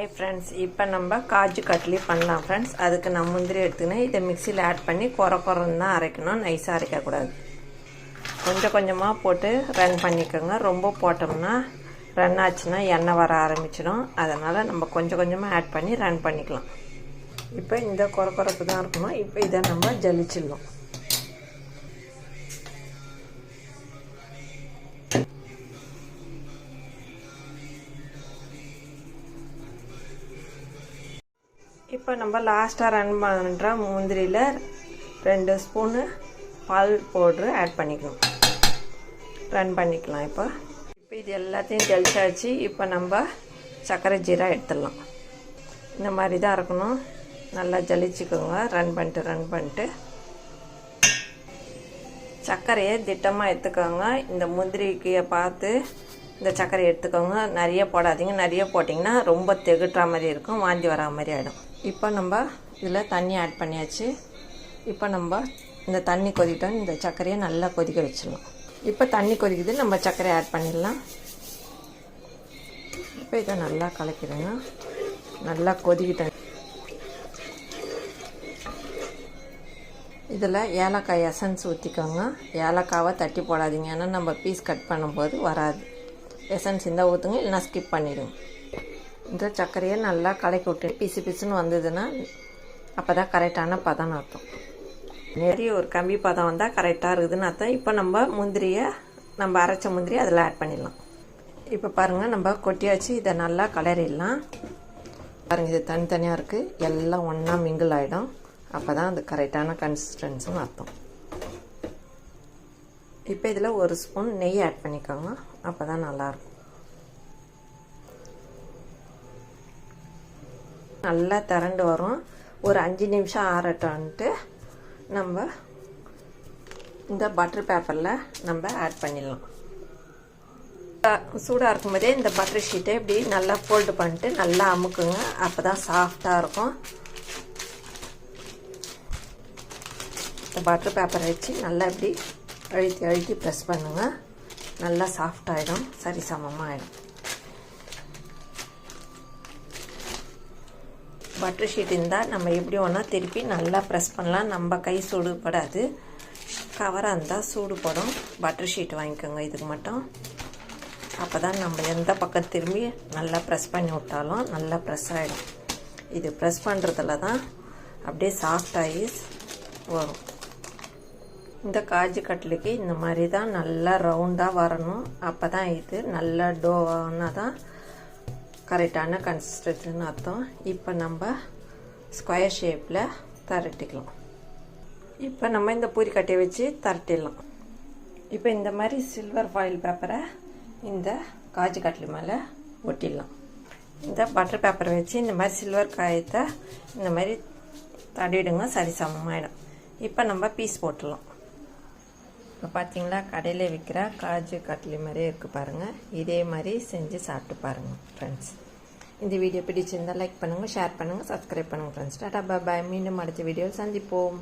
Hi friends, இப்போ நம்ம காஜு கட்லி பண்ணலாம் ஃப்ரெண்ட்ஸ். அதுக்கு நான் முந்திரி எடுத்துக்கினேன். இதை மிக்சியில் ஆட் பண்ணி குறன்னு தான் அரைக்கணும், நைஸாக அரைக்கக்கூடாது. கொஞ்சம் கொஞ்சமாக போட்டு ரன் பண்ணிக்கோங்க. ரொம்ப போட்டோம்னா ரன் ஆச்சுன்னா எண்ணெய் வர ஆரம்பிச்சிடும். அதனால் நம்ம கொஞ்சம் கொஞ்சமாக ஆட் பண்ணி ரன் பண்ணிக்கலாம். இப்போ இந்த குறப்பு தான் இருக்கணும். இப்போ இதை நம்ம ஜலிச்சிடலாம். இப்போ நம்ம லாஸ்ட்டாக ரன் பண்ணுற முந்திரியில் 2 ஸ்பூனு பால் பவுட்ரு ஆட் பண்ணிக்கணும். ரன் பண்ணிக்கலாம். இப்போ இது எல்லாத்தையும் ஜலிச்சாச்சு. இப்போ நம்ம சர்க்கரை ஜீரா எடுத்துடலாம். இந்த மாதிரி தான் இருக்கணும். நல்லா ஜலிச்சுக்கோங்க. ரன் பண்ணிட்டு சர்க்கரையை திட்டமாக எடுத்துக்கோங்க. இந்த முந்திரிக்கு பார்த்து இந்த சர்க்கரை எடுத்துக்கோங்க. நிறைய போடாதீங்க. நிறைய போட்டிங்கன்னா ரொம்ப திகட்டுற மாதிரி இருக்கும், வாந்தி வரா மாதிரி ஆகிடும். இப்போ நம்ம இதில் தண்ணி ஆட் பண்ணியாச்சு. இப்போ நம்ம இந்த தண்ணி கொதிக்கிட்டோம். இந்த சர்க்கரையை நல்லா கொதிக்க வச்சிடலாம். இப்போ தண்ணி கொதிக்குது, நம்ம சர்க்கரையை ஆட் பண்ணிடலாம். இப்போ இதை நல்லா கலக்கிடுங்க. நல்லா கொதிக்கிட்டேன். இதில் ஏலக்காய் எசன்ஸ் ஊற்றிக்கோங்க. ஏலக்காவை தட்டி போடாதீங்க, ஏன்னா நம்ம பீஸ் கட் பண்ணும்போது வராது. எசன்ஸ் இருந்தால் ஊற்றுங்க, இல்லைனா ஸ்கிப் பண்ணிவிடுங்க. இந்த சர்க்கரையை நல்லா கலக்கி விட்டு பிசுன்னு வந்ததுன்னா அப்போ தான் கரெக்டான பதம் அர்த்தம். நிறைய ஒரு கம்பி பதம் வந்தால் கரெக்டாக இருக்குதுன்னு அர்த்தம். இப்போ நம்ம அரைச்ச முந்திரியை அதில் ஆட் பண்ணிடலாம். இப்போ பாருங்கள், நம்ம கொட்டியாச்சு. இதை நல்லா கலரிடலாம். பாருங்கள், இது தனித்தனியாக இருக்குது. எல்லாம் ஒன்றா மிங்கிள் ஆகிடும். அப்போ தான் அது கரெக்டான கன்சிஸ்டன்ஸுன்னு அர்த்தம். இப்போ இதில் 1 ஸ்பூன் நெய் ஆட் பண்ணிக்கோங்க. அப்போ தான் நல்லாயிருக்கும். நல்லா திரண்டு வரும். ஒரு 5 நிமிஷம் ஆறட்டோன்ட்டு நம்ம இந்த பட்டர் பேப்பரில் நம்ம ஆட் பண்ணிடலாம். சூடாக இருக்கும்போதே இந்த பட்டர் ஷீட்டை இப்படி நல்லா ஃபோல்டு பண்ணிட்டு நல்லா அமுக்குங்க. அப்போ தான் சாஃப்டாக இருக்கும். இந்த பட்டர் பேப்பரை வச்சு நல்லா இப்படி அழுத்தி ப்ரெஸ் பண்ணுங்கள். நல்லா சாஃப்டாகிடும், சரி சமமாக ஆகிடும். பட்டர் ஷீட் இருந்தால் நம்ம எப்படி ஒன்றா திருப்பி நல்லா ப்ரெஸ் பண்ணலாம். நம்ம கை சூடுபடாது. கவராக இருந்தால் சூடுபடும். பட்டர் ஷீட் வாங்கிக்கோங்க இதுக்கு மட்டும். அப்போ தான் நம்ம எந்த பக்கம் திரும்பி நல்லா ப்ரெஸ் பண்ணி விட்டாலும் நல்லா ப்ரெஸ் ஆகிடும். இது ப்ரெஸ் பண்ணுறதுல தான் அப்படியே சாஃப்டாகி வரும். இந்த காஜு கட்லிக்கு இந்த மாதிரி தான் நல்லா ரவுண்டாக வரணும். அப்போ தான் இது நல்லா டோவானா தான் கரெக்டான கன்சிஸ்டன்சின்னு அர்த்தம். இப்போ நம்ம ஸ்கொயர் ஷேப்பில் தரட்டிக்கலாம். இப்போ நம்ம இந்த பூரிக்கட்டையை வச்சு தரட்டிடலாம். இப்போ இந்த மாதிரி சில்வர் ஃபாயில் பேப்பரை இந்த காஜு கட்லி மேலே ஒட்டிடலாம். இந்த பட்டர் பேப்பரை வச்சு இந்த மாதிரி சில்வர் காயத்தை இந்த மாதிரி தடிவிடுங்க, சரி சமமாகிடும். இப்போ நம்ம பீஸ் போட்டுடலாம். இப்போ பார்த்தீங்களா, கடையில் விற்கிற காஜு கட்லி மாதிரியே இருக்குது பாருங்கள். இதே மாதிரி செஞ்சு சாப்பிட்டு பாருங்கள் ஃப்ரெண்ட்ஸ். இந்த வீடியோ பிடிச்சிருந்தால் லைக் பண்ணுங்கள், ஷேர் பண்ணுங்கள், சப்ஸ்கிரைப் பண்ணுங்கள் ஃப்ரெண்ட்ஸ். டாடா பாய். மீண்டும் அடுத்த வீடியோவில் சந்திப்போம்.